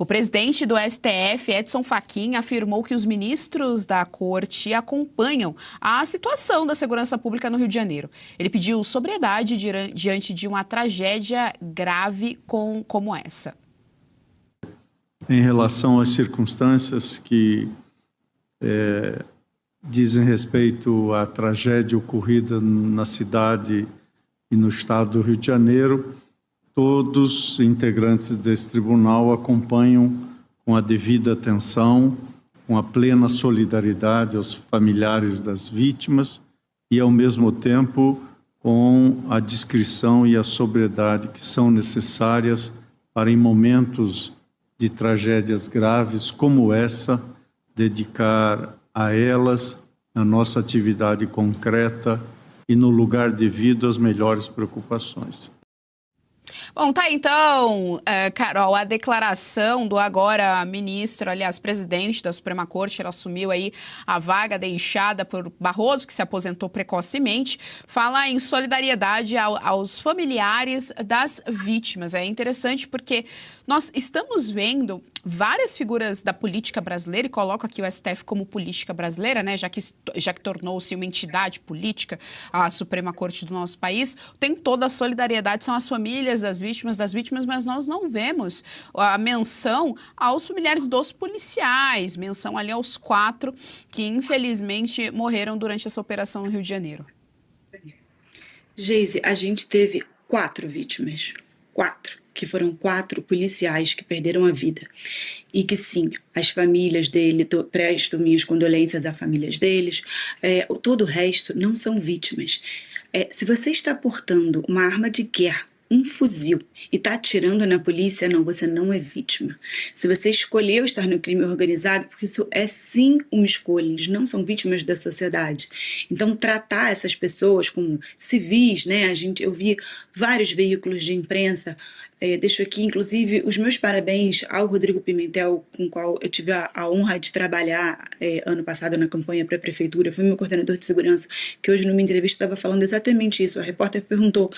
O presidente do STF, Edson Fachin, afirmou que os ministros da corte acompanham a situação da segurança pública no Rio de Janeiro. Ele pediu sobriedade diante de uma tragédia grave como essa. Em relação às circunstâncias que dizem respeito à tragédia ocorrida na cidade e no estado do Rio de Janeiro, todos os integrantes desse tribunal acompanham com a devida atenção, com a plena solidariedade aos familiares das vítimas e, ao mesmo tempo, com a discrição e a sobriedade que são necessárias para, em momentos de tragédias graves como essa, dedicar a elas, na nossa atividade concreta e no lugar devido, as melhores preocupações. Bom, tá então, Carol, a declaração do agora ministro, aliás, presidente da Suprema Corte, ele assumiu aí a vaga deixada por Barroso, que se aposentou precocemente, fala em solidariedade aos familiares das vítimas. É interessante porque nós estamos vendo várias figuras da política brasileira, e coloco aqui o STF como política brasileira, né, já que tornou-se uma entidade política, a Suprema Corte do nosso país, tem toda a solidariedade, são as famílias das vítimas, mas nós não vemos a menção aos familiares dos policiais, menção ali aos 4 que infelizmente morreram durante essa operação no Rio de Janeiro. Geise, a gente teve 4 vítimas, 4, que foram 4 policiais que perderam a vida. E que sim, as famílias dele, presto minhas condolências às famílias deles, todo o resto não são vítimas. Se você está portando uma arma de guerra, um fuzil, e está atirando na polícia, não, você não é vítima. Se você escolheu estar no crime organizado, porque isso é sim uma escolha, eles não são vítimas da sociedade. Então, tratar essas pessoas como civis, né? Eu vi vários veículos de imprensa, deixo aqui, inclusive, os meus parabéns ao Rodrigo Pimentel, com o qual eu tive a honra de trabalhar ano passado na campanha para a prefeitura, foi meu coordenador de segurança, que hoje numa entrevista estava falando exatamente isso. A repórter perguntou,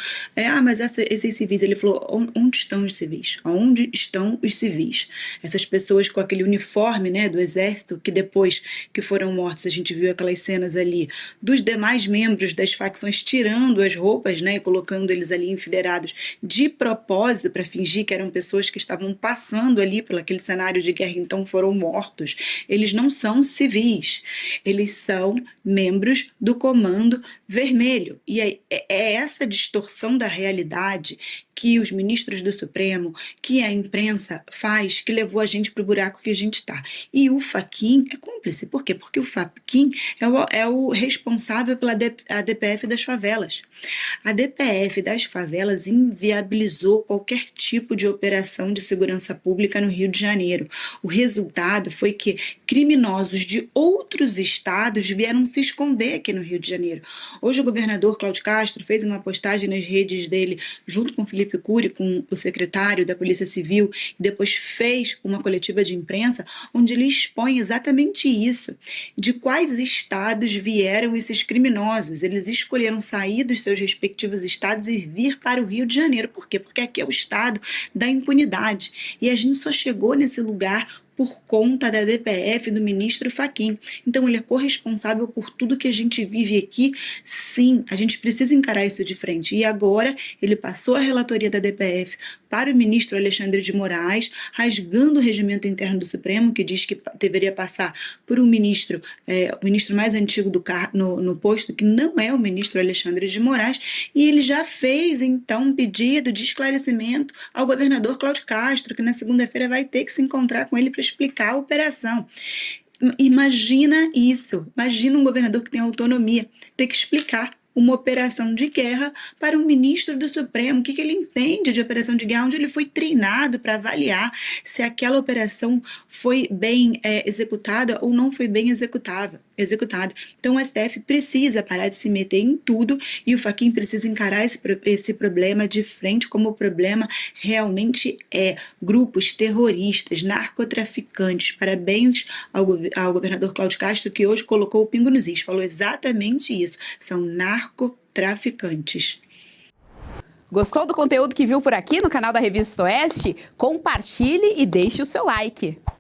mas esses civis, ele falou, onde estão os civis? Onde estão os civis? Essas pessoas com aquele uniforme, né, do exército, que depois que foram mortos, a gente viu aquelas cenas ali, dos demais membros das facções tirando as roupas, né, e colocando eles ali enfileirados de propósito, para fingir que eram pessoas que estavam passando ali por aquele cenário de guerra, então foram mortos. Eles não são civis, eles são membros do Comando Vermelho. E é essa distorção da realidade que os ministros do Supremo, que a imprensa faz, que levou a gente para o buraco que a gente está. E o Fachin é cúmplice. Por quê? Porque o Fachin é o responsável pela DPF das favelas. A DPF das favelas inviabilizou qualquer tipo de operação de segurança pública no Rio de Janeiro. O resultado foi que criminosos de outros estados vieram se esconder aqui no Rio de Janeiro. Hoje o governador Cláudio Castro fez uma postagem nas redes dele, junto com Felipe Cury, com o secretário da Polícia Civil, e depois fez uma coletiva de imprensa, onde ele expõe exatamente isso, de quais estados vieram esses criminosos. Eles escolheram sair dos seus respectivos estados e vir para o Rio de Janeiro. Por quê? Porque aqui é o estado da impunidade. E a gente só chegou nesse lugar por conta da DPF do ministro Fachin. Então ele é corresponsável por tudo que a gente vive aqui. Sim, a gente precisa encarar isso de frente. E agora ele passou a relatoria da DPF para o ministro Alexandre de Moraes, rasgando o regimento interno do Supremo, que diz que deveria passar por um ministro, o ministro mais antigo no posto, que não é o ministro Alexandre de Moraes, e ele já fez, então, um pedido de esclarecimento ao governador Cláudio Castro, que na segunda-feira vai ter que se encontrar com ele para explicar a operação. Imagina isso, imagina um governador que tem autonomia, ter que explicar uma operação de guerra para um ministro do Supremo, o que ele entende de operação de guerra, onde ele foi treinado para avaliar se aquela operação foi bem executada ou não foi bem executada. Então o STF precisa parar de se meter em tudo e o Fachin precisa encarar esse problema de frente, como o problema realmente é. Grupos terroristas, narcotraficantes. Parabéns ao governador Cláudio Castro, que hoje colocou o pingo nos is, falou exatamente isso, são narcotraficantes. Gostou do conteúdo que viu por aqui no canal da Revista Oeste? Compartilhe e deixe o seu like.